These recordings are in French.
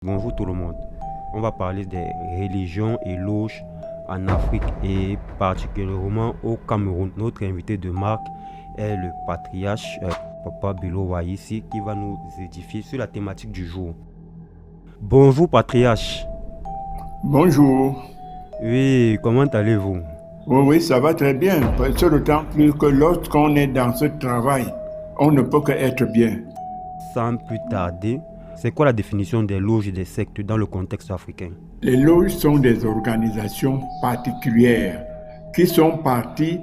bonjour tout le monde. On va parler des religions et loges en Afrique et particulièrement au Cameroun. Notre invité de marque est le patriarche Papa Bello Wahissi qui va nous édifier sur la thématique du jour. Bonjour patriarche. Bonjour. Oui, comment allez-vous? Oui, ça va très bien. C'est d'autant plus que lorsqu'on est dans ce travail, on ne peut qu'être bien. Sans plus tarder, c'est quoi la définition des loges et des sectes dans le contexte africain? Les loges sont des organisations particulières qui sont parties,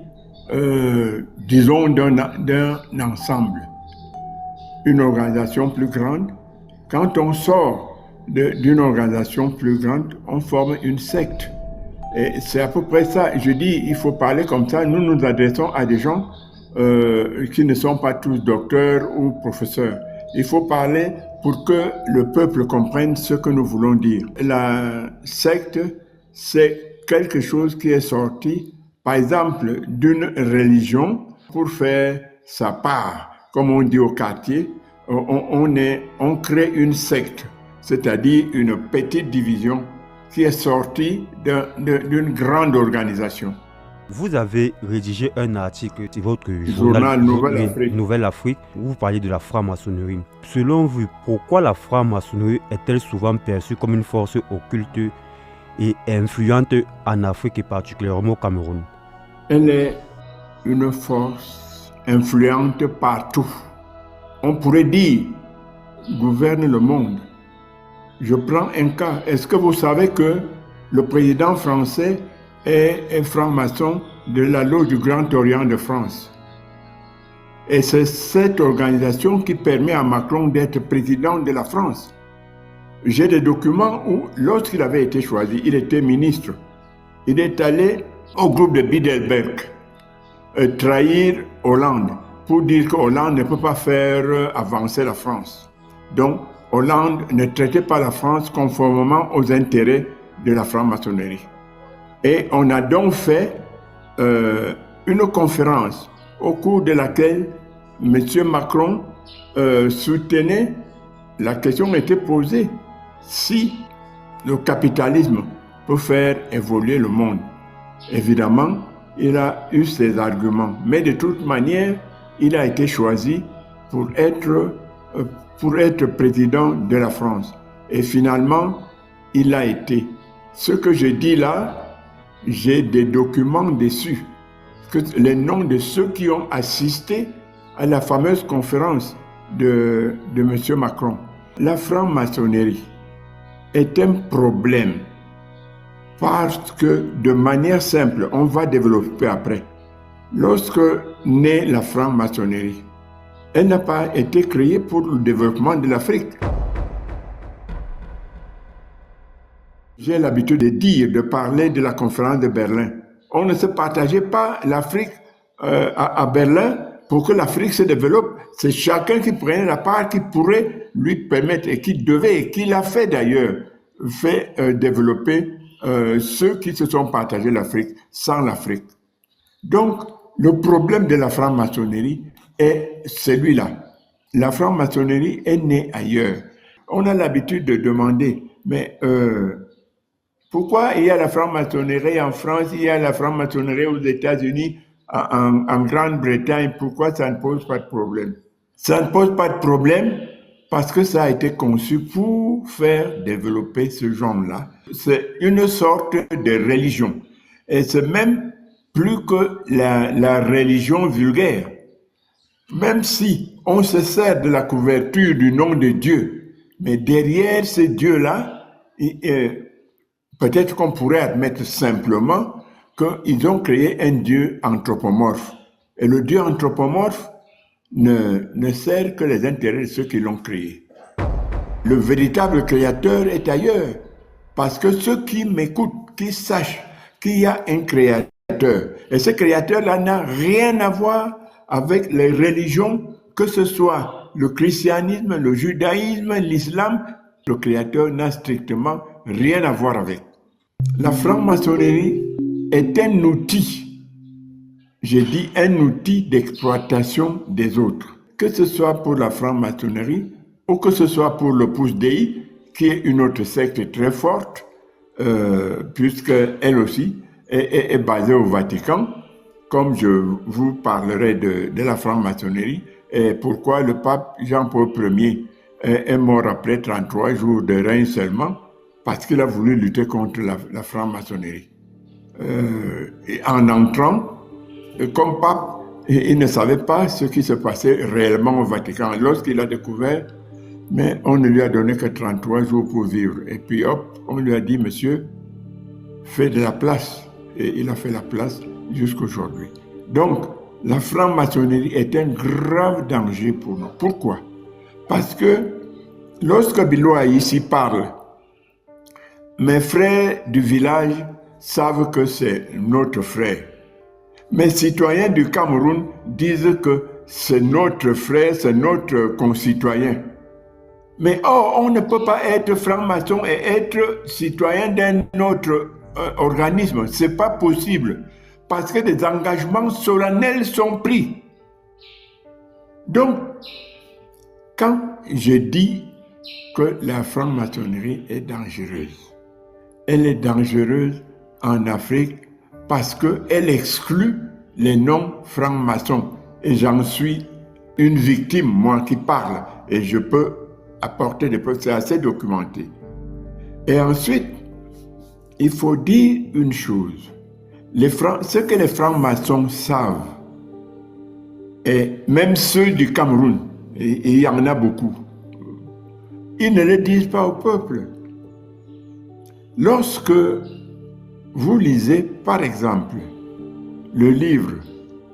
disons, d'un ensemble. Une organisation plus grande. Quand on sort d'une organisation plus grande, on forme une secte. Et c'est à peu près ça. Je dis, il faut parler comme ça. Nous nous adressons à des gens qui ne sont pas tous docteurs ou professeurs. Il faut parler pour que le peuple comprenne ce que nous voulons dire. La secte, c'est quelque chose qui est sorti, par exemple, d'une religion pour faire sa part. Comme on dit au quartier, on crée une secte, c'est-à-dire une petite division qui est sortie d'une grande organisation. Vous avez rédigé un article sur votre journal Nouvelle Afrique où vous parlez de la franc-maçonnerie. Selon vous, pourquoi la franc-maçonnerie est-elle souvent perçue comme une force occulte et influente en Afrique et particulièrement au Cameroun? Elle est une force influente partout. On pourrait dire, gouverne le monde. Je prends un cas. Est-ce que vous savez que le président français est franc-maçon de la Loge du Grand Orient de France? Et c'est cette organisation qui permet à Macron d'être président de la France. J'ai des documents où, lorsqu'il avait été choisi, il était ministre. Il est allé au groupe de Bilderberg trahir Hollande pour dire que Hollande ne peut pas faire avancer la France. Donc, Hollande ne traitait pas la France conformément aux intérêts de la franc-maçonnerie. Et on a donc fait une conférence au cours de laquelle M. Macron soutenait, la question était posée, si le capitalisme peut faire évoluer le monde. Évidemment, il a eu ses arguments, mais de toute manière, il a été choisi pour être président de la France. Et finalement, il l'a été. Ce que je dis là, j'ai des documents dessus. Les noms de ceux qui ont assisté à la fameuse conférence de M. Macron. La franc-maçonnerie est un problème parce que de manière simple, on va développer après. Lorsque naît la franc-maçonnerie, elle n'a pas été créée pour le développement de l'Afrique. J'ai l'habitude de dire, de parler de la conférence de Berlin. On ne se partageait pas l'Afrique à Berlin pour que l'Afrique se développe. C'est chacun qui prenait la part qui pourrait lui permettre et qui devait, et qui l'a fait d'ailleurs, fait développer ceux qui se sont partagés l'Afrique sans l'Afrique. Donc, le problème de la franc-maçonnerie est celui-là. La franc-maçonnerie est née ailleurs. On a l'habitude de demander, mais pourquoi il y a la franc-maçonnerie en France, il y a la franc-maçonnerie aux États-Unis, en Grande-Bretagne, pourquoi ça ne pose pas de problème? Ça ne pose pas de problème parce que ça a été conçu pour faire développer ce genre-là. C'est une sorte de religion. Et c'est même plus que la religion vulgaire. Même si on se sert de la couverture du nom de Dieu, mais derrière ce Dieu-là, peut-être qu'on pourrait admettre simplement qu'ils ont créé un Dieu anthropomorphe. Et le Dieu anthropomorphe ne sert que les intérêts de ceux qui l'ont créé. Le véritable créateur est ailleurs. Parce que ceux qui m'écoutent, qui sachent qu'il y a un créateur, et ce créateur-là n'a rien à voir avec les religions, que ce soit le christianisme, le judaïsme, l'islam, le créateur n'a strictement rien à voir avec. La franc-maçonnerie est un outil, j'ai dit un outil d'exploitation des autres. Que ce soit pour la franc-maçonnerie ou que ce soit pour l'Opus Dei, qui est une autre secte très forte, puisqu'elle aussi est basée au Vatican, comme je vous parlerai de la franc-maçonnerie, et pourquoi le pape Jean-Paul Ier est mort après 33 jours de règne seulement, parce qu'il a voulu lutter contre la franc-maçonnerie. Et en entrant, comme pape, il ne savait pas ce qui se passait réellement au Vatican. Lorsqu'il a découvert, mais on ne lui a donné que 33 jours pour vivre. Et puis hop, on lui a dit, monsieur, fais de la place. Et il a fait la place jusqu'aujourd'hui. Donc, la franc-maçonnerie est un grave danger pour nous. Pourquoi? Parce que lorsque Bilo ici parle, mes frères du village savent que c'est notre frère. Mes citoyens du Cameroun disent que c'est notre frère, c'est notre concitoyen. Mais on ne peut pas être franc-maçon et être citoyen d'un autre organisme. Ce n'est pas possible. Parce que des engagements solennels sont pris. Donc, quand je dis que la franc-maçonnerie est dangereuse, elle est dangereuse en Afrique parce qu'elle exclut les non-francs-maçons. Et j'en suis une victime, moi qui parle, et je peux apporter des preuves, c'est assez documenté. Et ensuite, il faut dire une chose. Ce que les francs-maçons savent, et même ceux du Cameroun, et il y en a beaucoup, ils ne le disent pas au peuple. Lorsque vous lisez, par exemple, le livre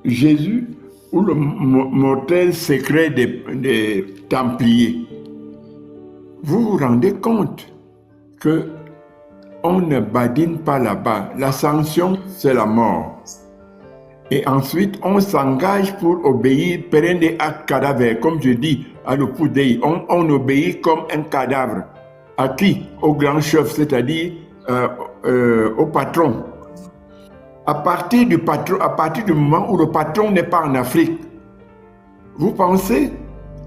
Jésus ou le mortel secret des Templiers, vous vous rendez compte que on ne badine pas là-bas. La sanction, c'est la mort. Et ensuite, on s'engage pour obéir perenne à cadavre. Comme je dis à l'Opudei, on obéit comme un cadavre. À qui? Au grand chef, c'est-à-dire au patron. À partir du moment où le patron n'est pas en Afrique, vous pensez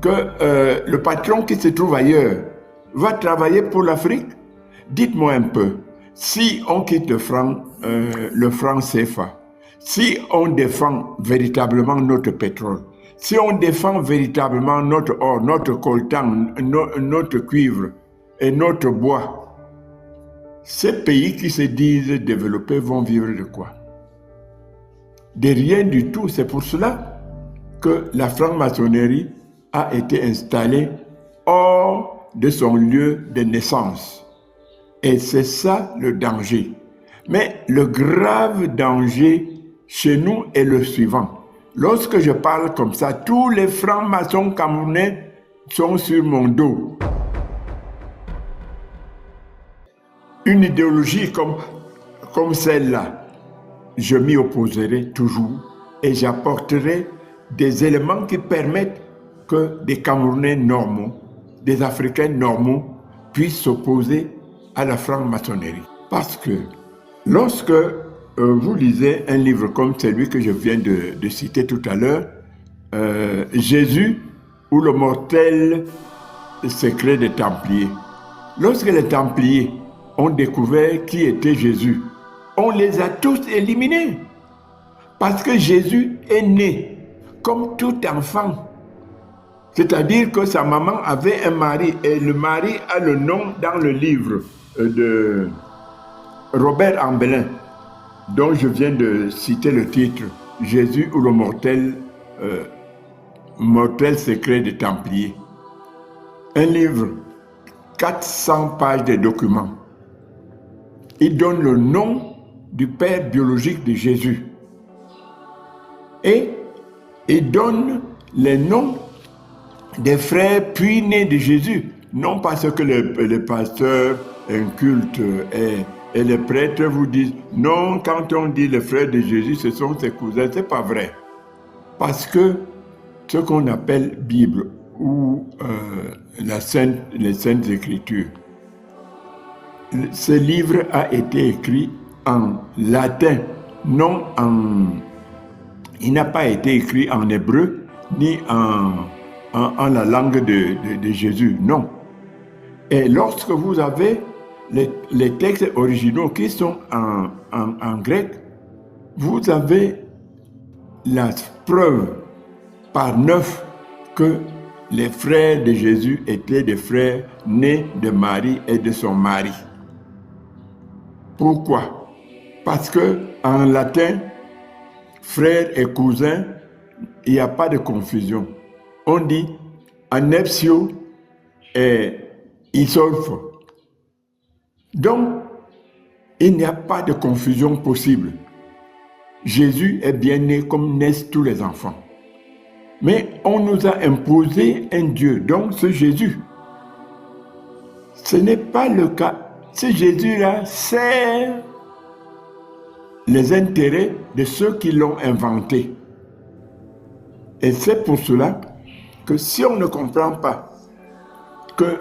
que le patron qui se trouve ailleurs va travailler pour l'Afrique? Dites-moi un peu, si on quitte le franc CFA, si on défend véritablement notre pétrole, si on défend véritablement notre or, notre coltan, notre cuivre et notre bois, ces pays qui se disent développés vont vivre de quoi? De rien du tout. C'est pour cela que la franc-maçonnerie a été installée hors de son lieu de naissance. Et c'est ça le danger. Mais le grave danger chez nous est le suivant. Lorsque je parle comme ça, tous les francs-maçons camerounais sont sur mon dos. Une idéologie comme celle-là, je m'y opposerai toujours et j'apporterai des éléments qui permettent que des Camerounais normaux, des Africains normaux puissent s'opposer à la franc-maçonnerie. Parce que lorsque vous lisez un livre comme celui que je viens de citer tout à l'heure, Jésus ou le mortel secret des Templiers, lorsque les Templiers ont découvert qui était Jésus, on les a tous éliminés. Parce que Jésus est né comme tout enfant. C'est-à-dire que sa maman avait un mari et le mari a le nom dans le livre de Robert Ambelin, dont je viens de citer le titre, Jésus ou le mortel secret des Templiers. Un livre, 400 pages de documents. Il donne le nom du père biologique de Jésus. Et il donne les noms des frères puis nés de Jésus. Non parce que les pasteurs incultes et les prêtres vous disent non, quand on dit les frères de Jésus, ce sont ses cousins. Ce n'est pas vrai. Parce que ce qu'on appelle Bible ou les Saintes Écritures, ce livre a été écrit en latin, il n'a pas été écrit en hébreu ni en la langue de Jésus, non. Et lorsque vous avez les textes originaux qui sont en grec, vous avez la preuve par 9 que les frères de Jésus étaient des frères nés de Marie et de son mari. Pourquoi? Parce que en latin, frère et cousin, il n'y a pas de confusion. On dit anepsio et isolfo. Donc, il n'y a pas de confusion possible. Jésus est bien né comme naissent tous les enfants. Mais on nous a imposé un Dieu, donc ce Jésus. Ce n'est pas le cas. Ce Jésus-là sert les intérêts de ceux qui l'ont inventé. Et c'est pour cela que si on ne comprend pas que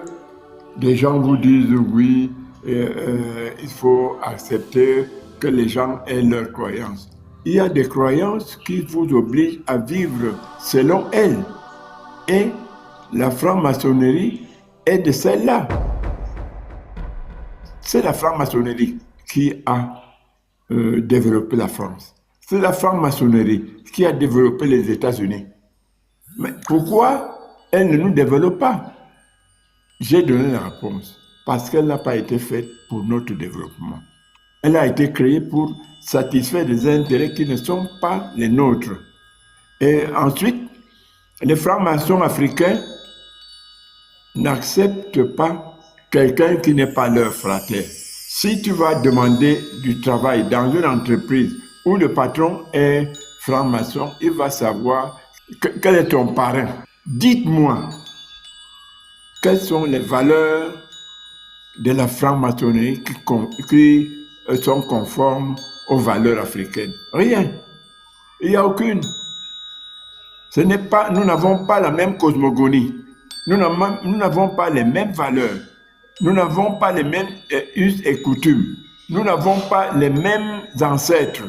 des gens vous disent oui, il faut accepter que les gens aient leurs croyances. Il y a des croyances qui vous obligent à vivre selon elles. Et la franc-maçonnerie est de celle-là. C'est la franc-maçonnerie qui a développé la France. C'est la franc-maçonnerie qui a développé les États-Unis. Mais pourquoi elle ne nous développe pas? J'ai donné la réponse. Parce qu'elle n'a pas été faite pour notre développement. Elle a été créée pour satisfaire des intérêts qui ne sont pas les nôtres. Et ensuite, les francs-maçons africains n'acceptent pas quelqu'un qui n'est pas leur frater. Si tu vas demander du travail dans une entreprise où le patron est franc-maçon, il va savoir quel est ton parrain. Dites-moi, quelles sont les valeurs de la franc-maçonnerie qui sont conformes aux valeurs africaines? Rien. Il n'y a aucune. Nous n'avons pas la même cosmogonie. Nous n'avons pas les mêmes valeurs. Nous n'avons pas les mêmes us et coutumes. Nous n'avons pas les mêmes ancêtres.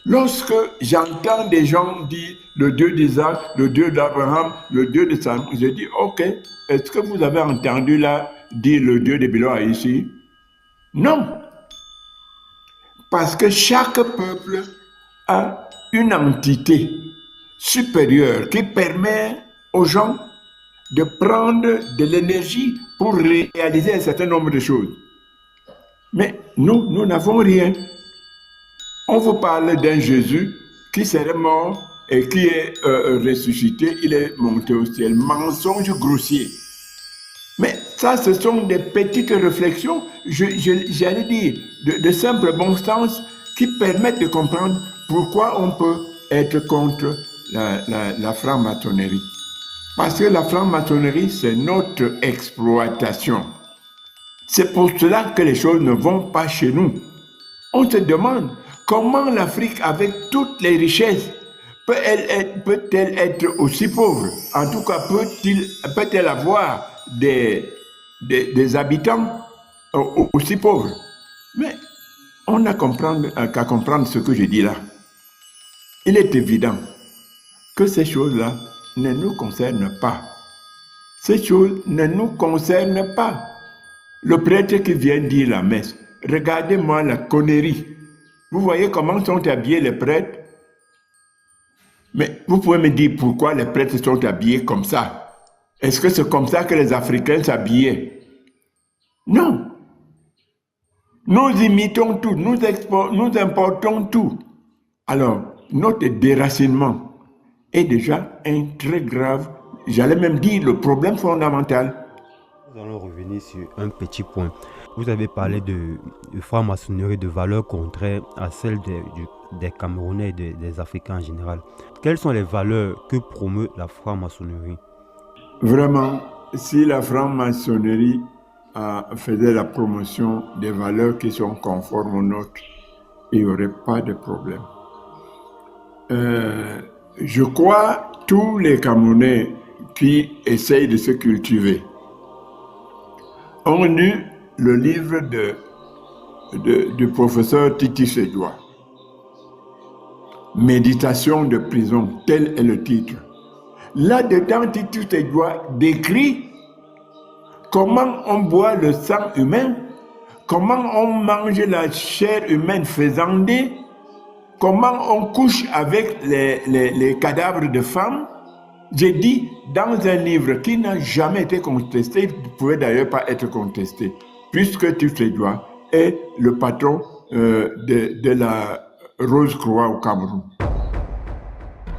Lorsque j'entends des gens dire le Dieu d'Isaac, le Dieu d'Abraham, le Dieu de Samuel, je dis ok, est-ce que vous avez entendu là dire le Dieu de Biloa ici? Non. Parce que chaque peuple a une entité supérieure qui permet aux gens de prendre de l'énergie pour réaliser un certain nombre de choses. Mais nous n'avons rien. On vous parle d'un Jésus qui serait mort et qui est ressuscité, il est monté au ciel. Mensonge grossier. Mais ça, ce sont des petites réflexions, j'allais dire, de simple bon sens qui permettent de comprendre pourquoi on peut être contre la franc-maçonnerie. Parce que la franc-maçonnerie, c'est notre exploitation. C'est pour cela que les choses ne vont pas chez nous. On se demande comment l'Afrique, avec toutes les richesses, peut-elle être aussi pauvre? En tout cas, peut-elle avoir des habitants aussi pauvres? Mais on n'a qu'à comprendre ce que je dis là. Il est évident que ces choses-là ne nous concernent pas. Ces choses ne nous concernent pas. Le prêtre qui vient dire la messe, regardez-moi la connerie. Vous voyez comment sont habillés les prêtres? Mais vous pouvez me dire pourquoi les prêtres sont habillés comme ça? Est-ce que c'est comme ça que les Africains s'habillaient? Non. Nous imitons tout, nous importons tout. Alors, notre déracinement est déjà un très grave, j'allais même dire le problème fondamental. Nous allons revenir sur un petit point. Vous avez parlé de franc-maçonnerie, de valeurs contraires à celles des Camerounais et des Africains en général. Quelles sont les valeurs que promeut la franc-maçonnerie? Vraiment, si la franc-maçonnerie faisait la promotion des valeurs qui sont conformes aux nôtres, il n'y aurait pas de problème. Je crois tous les Camerounais qui essayent de se cultiver ont lu le livre du professeur Titi Sédoua. Méditation de prison, tel est le titre. Là-dedans, Titi Sédoua décrit comment on boit le sang humain, comment on mange la chair humaine faisandée, comment on couche avec les cadavres de femmes. J'ai dit dans un livre qui n'a jamais été contesté, il ne pouvait d'ailleurs pas être contesté, puisque Tuflé-Joie est le patron de la Rose-Croix au Cameroun.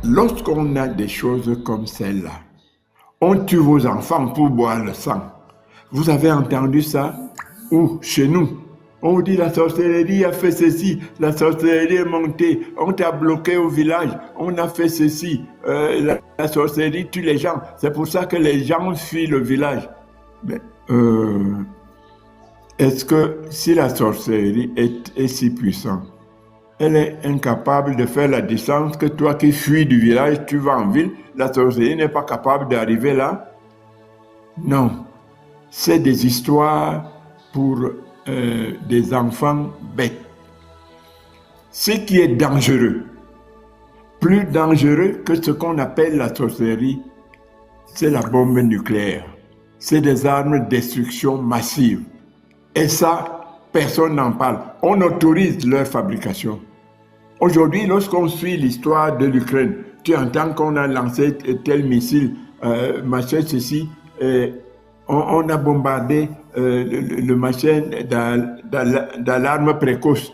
Lorsqu'on a des choses comme celle-là, on tue vos enfants pour boire le sang. Vous avez entendu ça? Ou chez nous, on vous dit la sorcellerie a fait ceci, la sorcellerie est montée, on t'a bloqué au village, on a fait ceci, la sorcellerie tue les gens. C'est pour ça que les gens fuient le village. Mais, est-ce que si la sorcellerie est si puissante, elle est incapable de faire la distance que toi qui fuis du village, tu vas en ville, la sorcellerie n'est pas capable d'arriver là? Non, c'est des histoires pour des enfants bêtes. Ce qui est dangereux, plus dangereux que ce qu'on appelle la sorcellerie, c'est la bombe nucléaire. C'est des armes de destruction massive. Et ça, personne n'en parle. On autorise leur fabrication. Aujourd'hui, lorsqu'on suit l'histoire de l'Ukraine, tu entends qu'on a lancé tel missile, machin, ceci, on a bombardé le machin d'alarme précoce.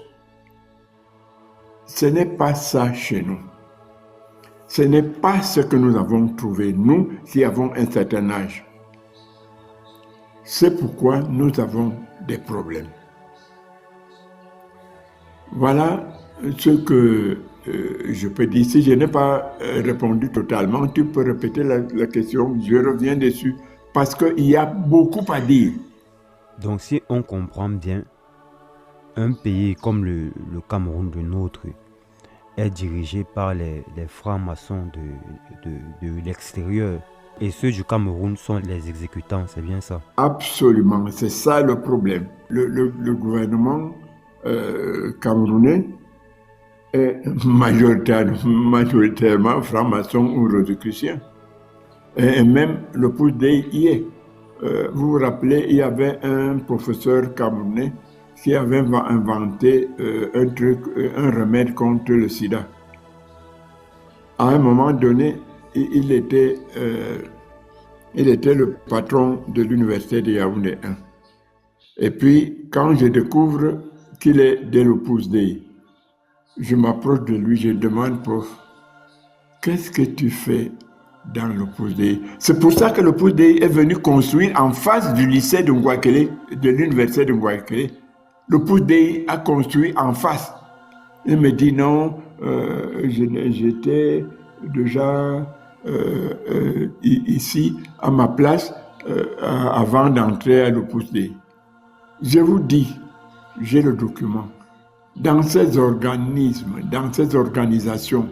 Ce n'est pas ça chez nous. Ce n'est pas ce que nous avons trouvé, nous qui avons un certain âge. C'est pourquoi nous avons des problèmes. Voilà ce que je peux dire. Si je n'ai pas répondu totalement, tu peux répéter la question, je reviens dessus, parce qu'il y a beaucoup à dire. Donc si on comprend bien, un pays comme le Cameroun, le nôtre, est dirigé par les francs-maçons de l'extérieur. Et ceux du Cameroun sont les exécutants, c'est bien ça? Absolument, c'est ça le problème. Le gouvernement camerounais est majoritairement franc-maçon ou rosicrucien. Et même le Pouce-Dei y est. Vous vous rappelez, il y avait un professeur camerounais qui avait inventé un remède contre le sida. À un moment donné, il était le patron de l'université de Yaoundé 1. Et puis, quand je découvre qu'il est de l'Opus Dei, je m'approche de lui, je demande, prof, qu'est-ce que tu fais dans l'Opus Dei? C'est pour ça que l'Opus Dei est venu construire en face du lycée de Ngouakele, de l'université de Ngouakele. L'Opus Dei a construit en face. Il me dit non, j'étais déjà ici à ma place avant d'entrer à l'Opus Dei. Je vous dis, j'ai le document. Dans ces organismes, dans ces organisations,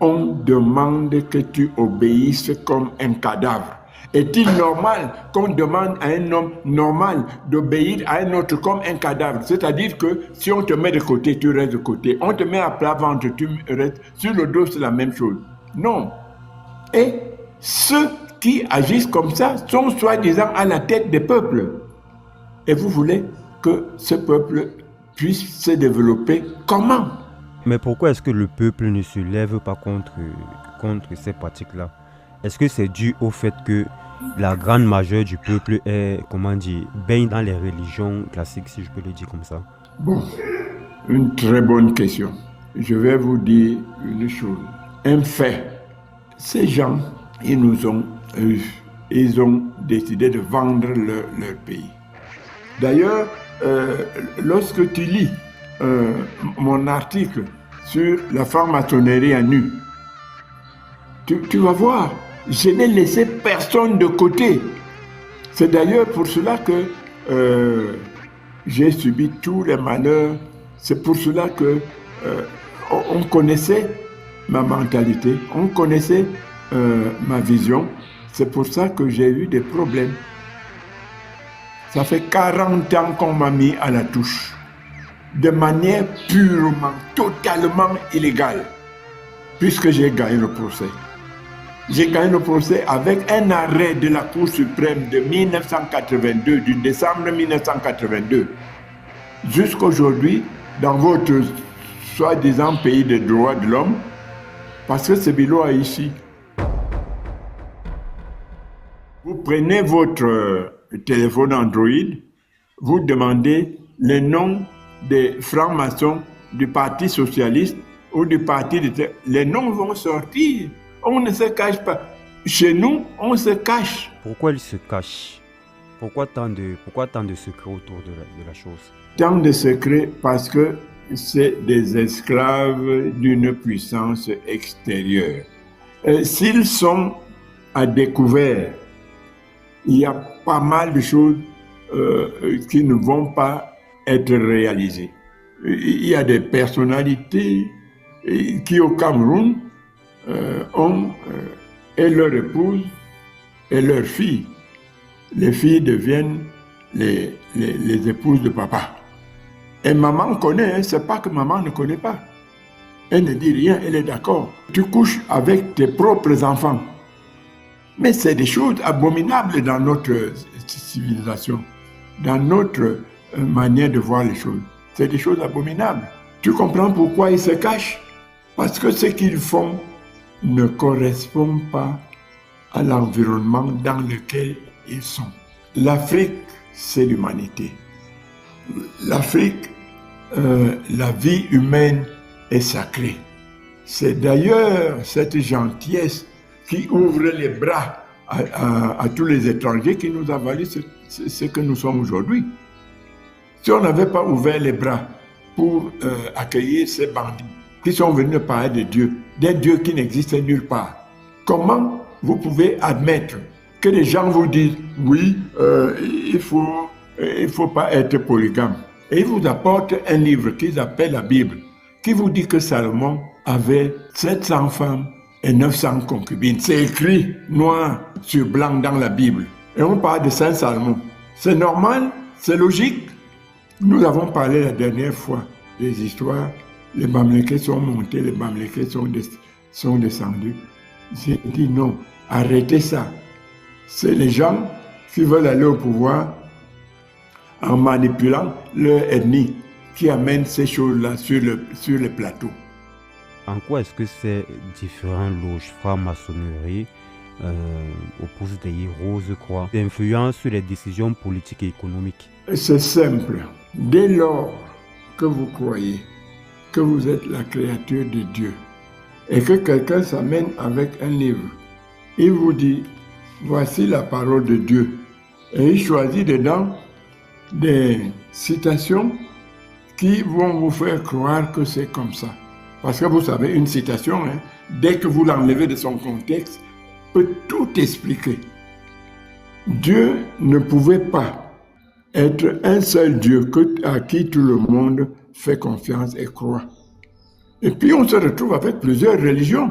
on demande que tu obéisses comme un cadavre. Est-il normal qu'on demande à un homme normal d'obéir à un autre comme un cadavre? C'est-à-dire que si on te met de côté, tu restes de côté. On te met à plat ventre, tu restes. Sur le dos, c'est la même chose. Non. Et ceux qui agissent comme ça sont soi-disant à la tête des peuples. Et vous voulez que ce peuple puisse se développer comment? Mais pourquoi est-ce que le peuple ne se lève pas contre ces pratiques-là? Est-ce que c'est dû au fait que la grande majeure du peuple est, baigne dans les religions classiques, si je peux le dire comme ça? Bon, une très bonne question. Je vais vous dire une chose, un fait. Ces gens, ils ont décidé de vendre leur pays. D'ailleurs, lorsque tu lis mon article sur la franc-maçonnerie à nu, tu vas voir, je n'ai laissé personne de côté. C'est d'ailleurs pour cela que j'ai subi tous les malheurs. C'est pour cela que on connaissait ma mentalité, on connaissait ma vision. C'est pour ça que j'ai eu des problèmes. Ça fait 40 ans qu'on m'a mis à la touche, de manière purement, totalement illégale, puisque j'ai gagné le procès. J'ai gagné le procès avec un arrêt de la Cour suprême de 1982, du décembre 1982. Jusqu'aujourd'hui, dans votre soi-disant pays des droits de l'homme, parce que c'est Bilo ici. Vous prenez votre téléphone Android, vous demandez le nom des francs-maçons du Parti socialiste ou du parti de... Les noms vont sortir. On ne se cache pas. Chez nous, on se cache. Pourquoi ils se cachent? Pourquoi tant de secrets autour de la chose? Tant de secrets parce que c'est des esclaves d'une puissance extérieure. S'ils sont à découvert, il y a pas mal de choses qui ne vont pas être réalisées. Il y a des personnalités qui au Cameroun ont et leur épouse et leur fille. Les filles deviennent les épouses de papa. Et maman connaît, hein, c'est pas que maman ne connaît pas. Elle ne dit rien, elle est d'accord. Tu couches avec tes propres enfants. Mais c'est des choses abominables dans notre civilisation, dans notre manière de voir les choses. C'est des choses abominables. Tu comprends pourquoi ils se cachent? Parce que ce qu'ils font ne correspond pas à l'environnement dans lequel ils sont. L'Afrique, c'est l'humanité. L'Afrique, la vie humaine est sacrée. C'est d'ailleurs cette gentillesse qui ouvre les bras à tous les étrangers qui nous a valu ce que nous sommes aujourd'hui. Si on n'avait pas ouvert les bras pour accueillir ces bandits qui sont venus parler de Dieu, des dieux qui n'existaient nulle part, comment vous pouvez admettre que les gens vous disent oui, il faut pas être polygame. Et ils vous apportent un livre qu'ils appellent la Bible, qui vous dit que Salomon avait 700 femmes et 900 concubines. C'est écrit noir sur blanc dans la Bible. Et on parle de Saint Salomon. C'est normal, c'est logique. Nous avons parlé la dernière fois des histoires. Les Bamilekés sont montés, les Bamilekés sont descendus. J'ai dit non, arrêtez ça. C'est les gens qui veulent aller au pouvoir en manipulant leur ethnie qui amènent ces choses-là sur le plateau. En quoi est-ce que ces différentes loges franc-maçonnerie opposent des Rose-Croix d'influence sur les décisions politiques et économiques? C'est simple. Dès lors que vous croyez que vous êtes la créature de Dieu et que quelqu'un s'amène avec un livre, il vous dit, voici la parole de Dieu. Et il choisit dedans des citations qui vont vous faire croire que c'est comme ça. Parce que vous savez, une citation, hein, dès que vous l'enlevez de son contexte, peut tout expliquer. Dieu ne pouvait pas être un seul Dieu à qui tout le monde fait confiance et croit. Et puis on se retrouve avec plusieurs religions.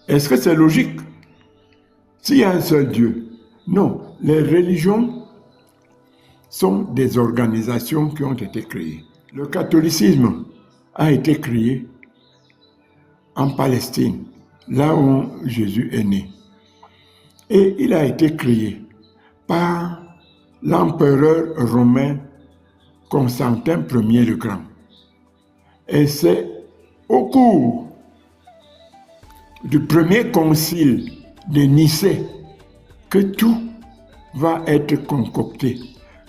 Est-ce que c'est logique? S'il y a un seul Dieu? Non, les religions sont des organisations qui ont été créées. Le catholicisme a été créé en Palestine, là où Jésus est né. Et il a été créé par l'empereur romain Constantin Ier le Grand. Et c'est au cours du premier concile de Nicée que tout va être concocté,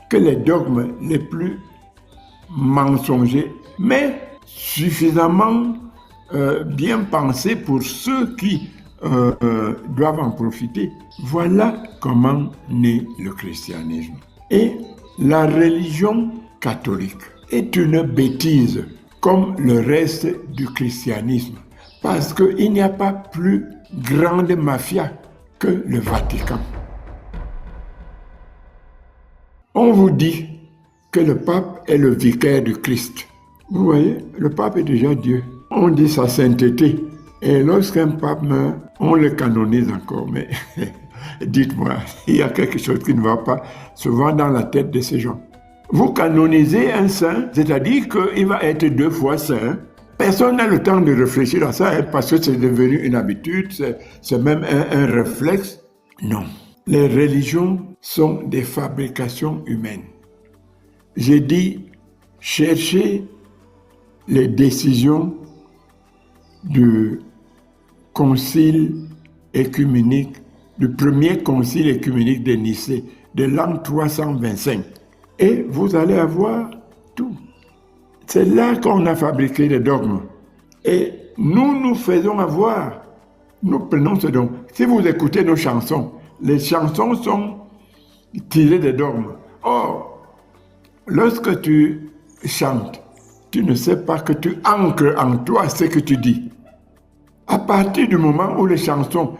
que les dogmes les plus mensongers, mais suffisamment bien pensés pour ceux qui doivent en profiter. Voilà comment naît le christianisme. Et la religion catholique est une bêtise comme le reste du christianisme, parce qu'il n'y a pas plus grande mafia que le Vatican. On vous dit que le pape est le vicaire du Christ. Vous voyez, le pape est déjà Dieu. On dit sa sainteté. Et lorsqu'un pape meurt, on le canonise encore. Mais dites-moi, il y a quelque chose qui ne va pas souvent dans la tête de ces gens. Vous canonisez un saint, c'est-à-dire qu'il va être 2 fois saint, Personne n'a le temps de réfléchir à ça hein, parce que c'est devenu une habitude, c'est même un réflexe. Non. Les religions sont des fabrications humaines. J'ai dit, cherchez les décisions du concile écuménique, du premier concile écuménique de Nicée, de l'an 325. Et vous allez avoir tout. C'est là qu'on a fabriqué les dogmes. Et nous faisons avoir, nous prenons ce dogme. Si vous écoutez nos chansons, les chansons sont tirées des dogmes. Or, lorsque tu chantes, tu ne sais pas que tu ancres en toi ce que tu dis. À partir du moment où les chansons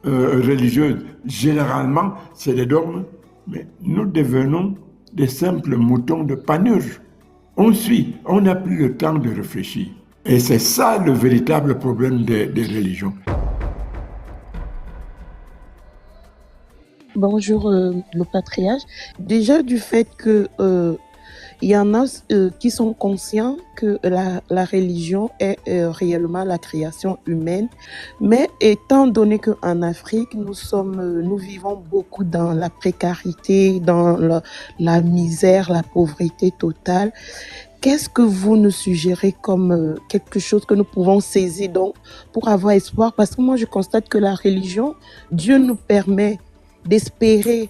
religieuses, généralement, c'est des dogmes, mais nous devenons des simples moutons de panurge. On suit, on n'a plus le temps de réfléchir. Et c'est ça le véritable problème des religions. Bonjour, le patriarche. Déjà du fait que il y en a qui sont conscients que la religion est réellement la création humaine, mais étant donné qu'en Afrique, nous vivons beaucoup dans la précarité, dans la misère, la pauvreté totale, qu'est-ce que vous nous suggérez comme quelque chose que nous pouvons saisir donc pour avoir espoir? Parce que moi, je constate que la religion, Dieu nous permet d'espérer,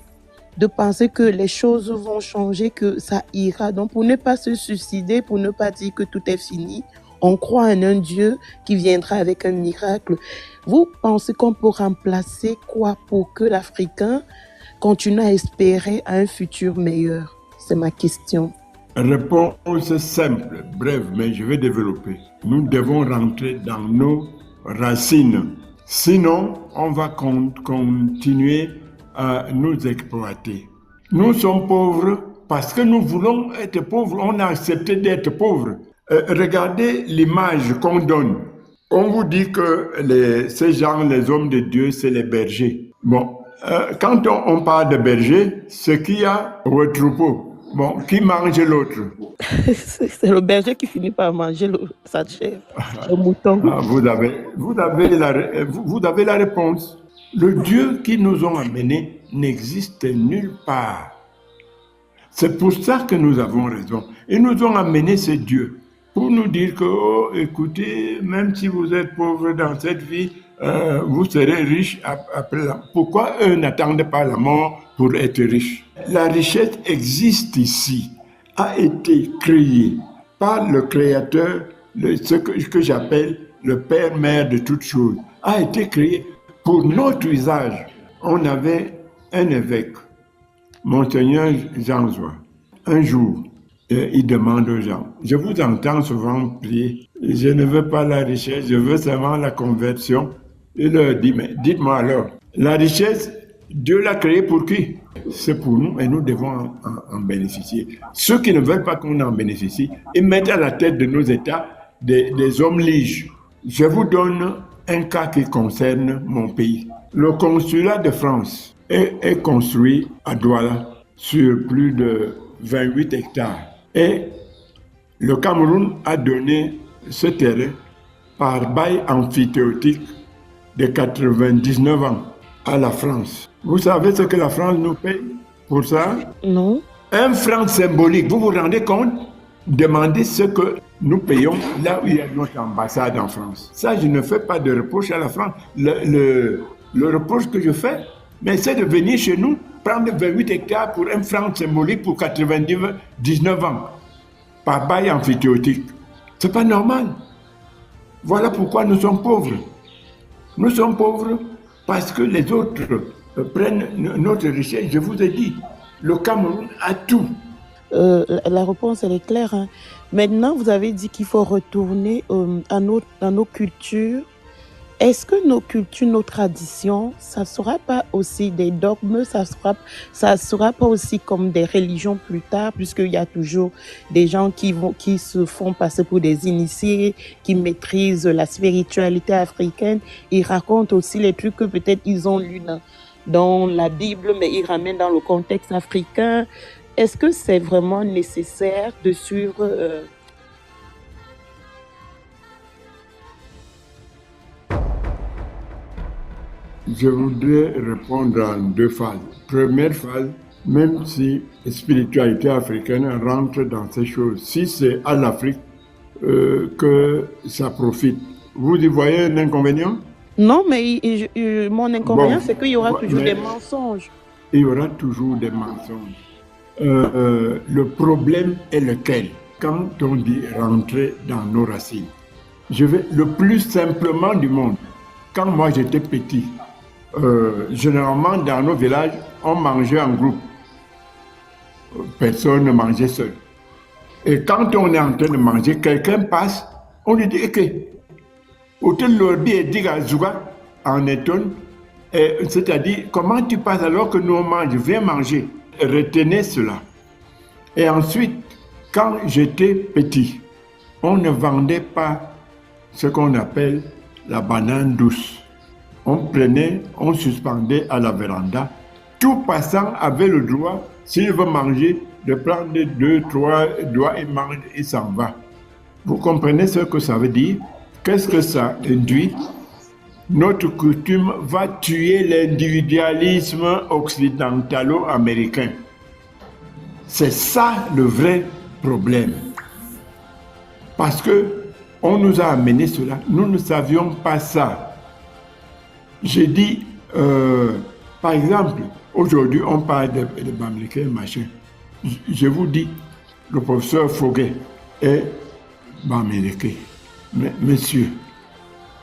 de penser que les choses vont changer, que ça ira. Donc, pour ne pas se suicider, pour ne pas dire que tout est fini, on croit en un Dieu qui viendra avec un miracle. Vous pensez qu'on peut remplacer quoi pour que l'Africain continue à espérer à un futur meilleur? C'est ma question. Réponse simple, brève, mais je vais développer. Nous devons rentrer dans nos racines. Sinon, on va continuer à nous exploiter. Nous sommes pauvres parce que nous voulons être pauvres. On a accepté d'être pauvres. Regardez l'image qu'on donne. On vous dit que ces gens, les hommes de Dieu, c'est les bergers. Bon, quand on parle de bergers, ce qu'il y a au troupeau, bon, qui mange l'autre? C'est le berger qui finit par manger sa chair, le mouton. Ah, vous avez la réponse. Le Dieu qui nous ont amenés n'existe nulle part. C'est pour ça que nous avons raison. Ils nous ont amené ce Dieu pour nous dire que, oh, écoutez, même si vous êtes pauvre dans cette vie, vous serez riche après la mort. Pourquoi eux n'attendent pas la mort pour être riches? La richesse existe ici, a été créée par le Créateur, ce que j'appelle le Père-Mère de toutes choses, a été créée pour notre usage. On avait un évêque, Monseigneur Jean-Zois. Un jour, il demande aux gens, je vous entends souvent prier, je ne veux pas la richesse, je veux seulement la conversion. Il leur dit, mais dites-moi alors, la richesse, Dieu l'a créée pour qui? C'est pour nous et nous devons en bénéficier. Ceux qui ne veulent pas qu'on en bénéficie, ils mettent à la tête de nos États des hommes liges. Je vous donne un cas qui concerne mon pays. Le consulat de France est construit à Douala sur plus de 28 hectares. Et le Cameroun a donné ce terrain par bail amphithéotique de 99 ans à la France. Vous savez ce que la France nous paye pour ça? Non. Un franc symbolique. Vous vous rendez compte? Demandez ce que nous payons là où il y a notre ambassade en France. Ça, je ne fais pas de reproche à la France. Le reproche que je fais, mais c'est de venir chez nous, prendre 28 hectares pour un franc symbolique pour 99 ans, par bail amphithéotique. C'est pas normal. Voilà pourquoi nous sommes pauvres. Nous sommes pauvres parce que les autres prennent notre richesse. Je vous ai dit, le Cameroun a tout. La réponse, elle est claire. Hein. Maintenant, vous avez dit qu'il faut retourner à nos cultures. Est-ce que nos cultures, nos traditions, ça ne sera pas aussi des dogmes, ça sera pas aussi comme des religions plus tard, puisqu'il y a toujours des gens qui se font passer pour des initiés, qui maîtrisent la spiritualité africaine. Ils racontent aussi les trucs que peut-être ils ont lus dans la Bible, mais ils ramènent dans le contexte africain. Est-ce que c'est vraiment nécessaire de suivre Je voudrais répondre en deux phases. Première phase, même si la spiritualité africaine rentre dans ces choses, si c'est à l'Afrique que ça profite, vous y voyez un inconvénient? Non, mais mon inconvénient, Bon, c'est qu'il y aura toujours mais des mensonges. il y aura toujours des mensonges. Le problème est lequel? Quand on dit rentrer dans nos racines, je vais le plus simplement du monde. Quand moi j'étais petit, généralement dans nos villages, on mangeait en groupe. Personne ne mangeait seul. Et quand on est en train de manger, quelqu'un passe, on lui dit, ok, hôtel Lordi et Digazouga en étonne, c'est-à-dire, comment tu passes alors que nous on mange, viens manger. Retenez cela. Et ensuite, quand j'étais petit, on ne vendait pas ce qu'on appelle la banane douce. On prenait, on suspendait à la véranda. Tout passant avait le droit, s'il veut manger, de prendre 2, 3 doigts et manger et s'en va. Vous comprenez ce que ça veut dire? Qu'est-ce que ça induit? Notre coutume va tuer l'individualisme occidentalo-américain. C'est ça le vrai problème. Parce que on nous a amené cela. Nous ne savions pas ça. J'ai dit, par exemple, aujourd'hui, on parle de Bamileke, machin. Je vous dis, le professeur Foguet est Bamileke. Mais monsieur,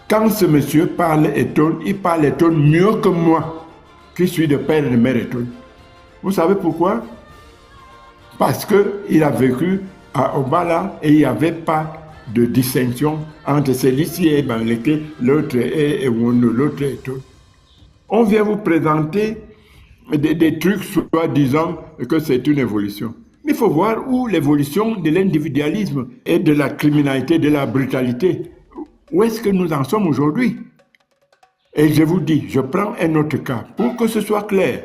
quand ce monsieur parle Eton, il parle Eton mieux que moi, qui suis de père et de mère Eton. Vous savez pourquoi? Parce qu'il a vécu à Obala et il n'y avait pas de distinction entre celui-ci et Bamileke, l'autre est Ewono, l'autre est Eton. On vient vous présenter des trucs soi-disant que c'est une évolution. Mais il faut voir où l'évolution de l'individualisme et de la criminalité, de la brutalité, où est-ce que nous en sommes aujourd'hui? Et je vous dis, je prends un autre cas pour que ce soit clair.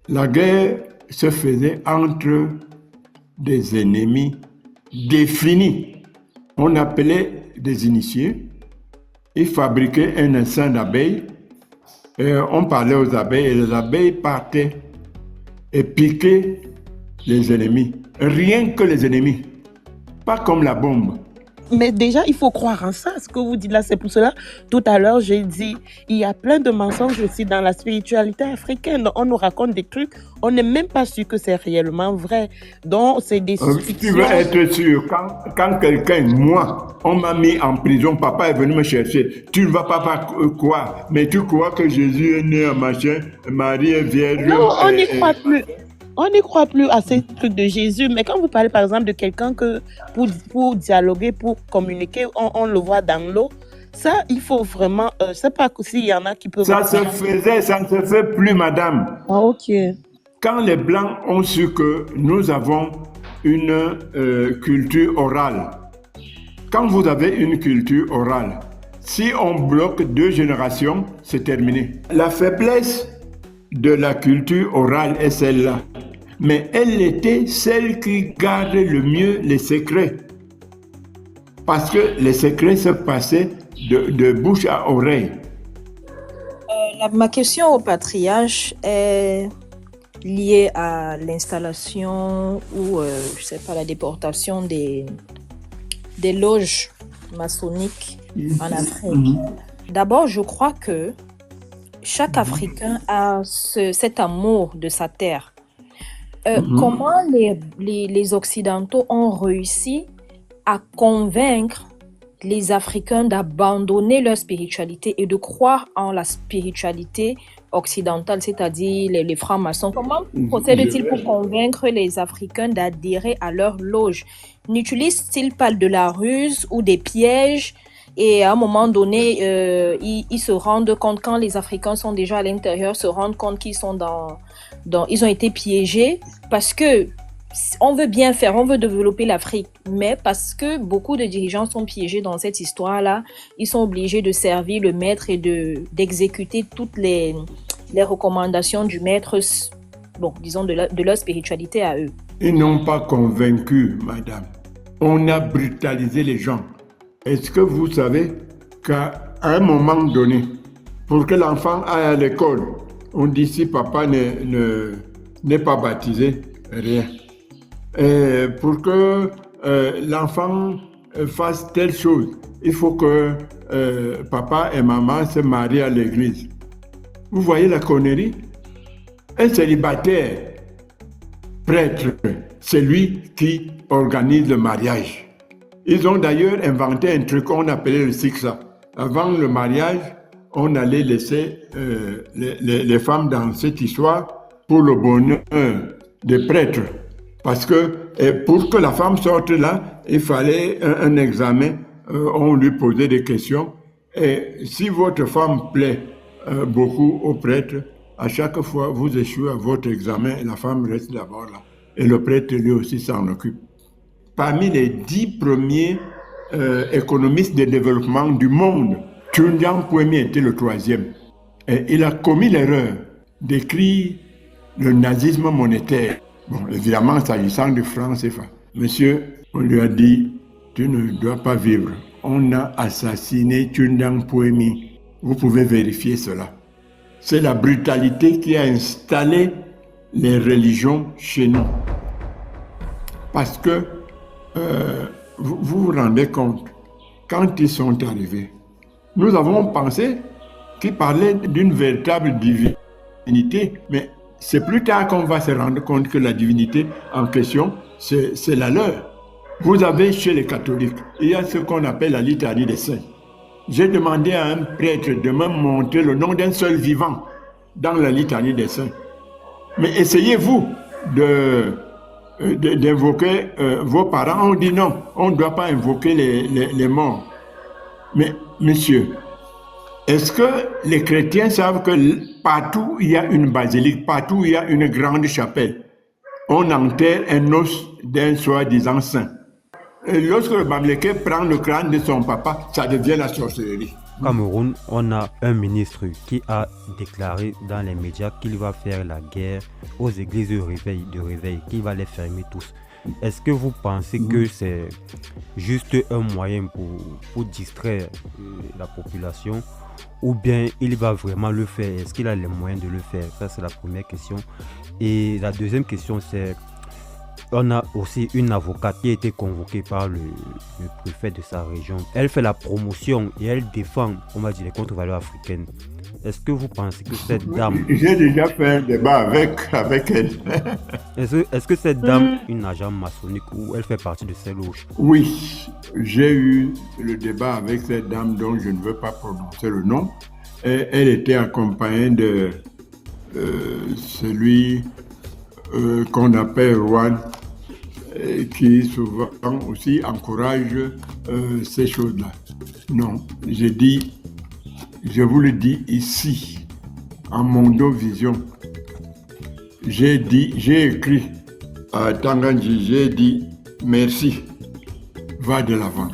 La guerre se faisait entre des ennemis définis. On appelait des initiés. Ils fabriquaient un essaim d'abeilles. Et on parlait aux abeilles et les abeilles partaient et piquaient les ennemis. Rien que les ennemis. Pas comme la bombe. Mais déjà, il faut croire en ça, ce que vous dites là. C'est pour cela, tout à l'heure, j'ai dit, il y a plein de mensonges aussi dans la spiritualité africaine. On nous raconte des trucs, on n'est même pas sûr que c'est réellement vrai. Donc, c'est des fictions. Tu veux être sûr, quand quelqu'un, moi, on m'a mis en prison, papa est venu me chercher, tu ne vas pas quoi? Mais tu crois que Jésus est né en machin, Marie est vierge? Non, on n'y croit plus. On n'y croit plus à ces trucs de Jésus. Mais quand vous parlez, par exemple, de quelqu'un que pour dialoguer, pour communiquer, on le voit dans l'eau, ça, il faut vraiment... je ne sais pas s'il y en a qui peuvent... Ça se faisait, ça ne se fait plus, madame. Ah, ok. Quand les Blancs ont su que nous avons une culture orale, quand vous avez une culture orale, si on bloque 2 générations, c'est terminé. La faiblesse de la culture orale est celle-là. Mais elle était celle qui garde le mieux les secrets. Parce que les secrets se passaient de bouche à oreille. Ma question au patriarche est liée à l'installation ou, je sais pas, la déportation des loges maçonniques en Afrique. D'abord, je crois que chaque Africain a cet amour de sa terre. Comment les Occidentaux ont réussi à convaincre les Africains d'abandonner leur spiritualité et de croire en la spiritualité occidentale, c'est-à-dire les francs-maçons? Comment procèdent-ils pour convaincre les Africains d'adhérer à leur loge? N'utilisent-ils pas de la ruse ou des pièges? Et à un moment donné, ils se rendent compte, quand les Africains sont déjà à l'intérieur, se rendent compte qu'ils sont ils ont été piégés, parce que on veut bien faire, on veut développer l'Afrique, mais parce que beaucoup de dirigeants sont piégés dans cette histoire-là, ils sont obligés de servir le maître et d'exécuter toutes les recommandations du maître, bon, disons de leur spiritualité à eux. Ils n'ont pas convaincu, madame. On a brutalisé les gens. Est-ce que vous savez qu'à un moment donné, pour que l'enfant aille à l'école. On dit si papa n'est pas baptisé, rien. Et pour que l'enfant fasse telle chose, il faut que papa et maman se marient à l'église. Vous voyez la connerie? Un célibataire, prêtre, c'est lui qui organise le mariage. Ils ont d'ailleurs inventé un truc qu'on appelait le siksa. Avant le mariage, on allait laisser les femmes dans cette histoire pour le bonheur des prêtres. Parce que pour que la femme sorte là, il fallait un examen. On lui posait des questions. Et si votre femme plaît beaucoup au prêtre, à chaque fois vous échouez à votre examen, la femme reste d'abord là. Et le prêtre lui aussi s'en occupe. Parmi les 10 premiers économistes de développement du monde, Chun-Yang Puemi était le 3e. Et il a commis l'erreur d'écrire le nazisme monétaire. Bon, évidemment, s'agissant du franc CFA. Monsieur, on lui a dit, tu ne dois pas vivre. On a assassiné Chun-Yang Puemi. Vous pouvez vérifier cela. C'est la brutalité qui a installé les religions chez nous. Parce que vous vous rendez compte, quand ils sont arrivés, nous avons pensé qu'ils parlaient d'une véritable divinité, mais c'est plus tard qu'on va se rendre compte que la divinité en question, c'est la leur. Vous avez chez les catholiques, il y a ce qu'on appelle la litanie des saints. J'ai demandé à un prêtre de me montrer le nom d'un seul vivant dans la litanie des saints. Mais essayez-vous d'invoquer vos parents. On dit non, on ne doit pas invoquer les morts. Mais monsieur, est-ce que les chrétiens savent que partout il y a une basilique, partout il y a une grande chapelle, on enterre un os d'un soi-disant saint? Et lorsque le Bamileke prend le crâne de son papa, ça devient la sorcellerie. Au Cameroun, on a un ministre qui a déclaré dans les médias qu'il va faire la guerre aux églises de réveil, qu'il va les fermer tous. Est-ce que vous pensez que c'est juste un moyen pour distraire la population, ou bien il va vraiment le faire? Est-ce qu'il a les moyens de le faire? Ça, c'est la première question. Et la deuxième question, c'est on a aussi une avocate qui a été convoquée par le préfet de sa région. Elle fait la promotion et elle défend, on va dire, les contre-valeurs africaines. Est-ce que vous pensez que cette dame... J'ai déjà fait un débat avec elle. Est-ce que cette dame est une agent maçonnique ou elle fait partie de ces loges? Oui, j'ai eu le débat avec cette dame dont je ne veux pas prononcer le nom. Et elle était accompagnée de celui qu'on appelle Juan, qui souvent aussi encourage ces choses-là. Non, je vous le dis ici, en Mondo Vision, j'ai écrit à Tanganji, j'ai dit merci, va de l'avant.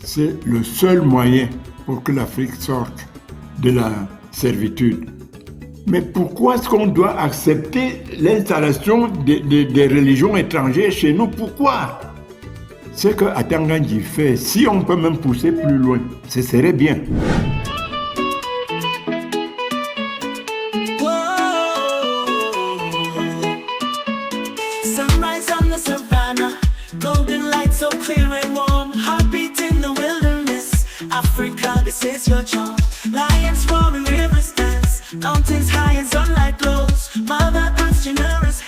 C'est le seul moyen pour que l'Afrique sorte de la servitude. Mais pourquoi est-ce qu'on doit accepter l'installation des religions étrangères chez nous? Pourquoi? Ce que Atanganji fait, si on peut même pousser plus loin, ce serait bien. Sunrise on the savannah, golden light so clear and warm, heartbeat in the wilderness. Africa, this is your charm. Lions roaring, rivers dance, mountains high and sunlight glows. Mother Earth's generous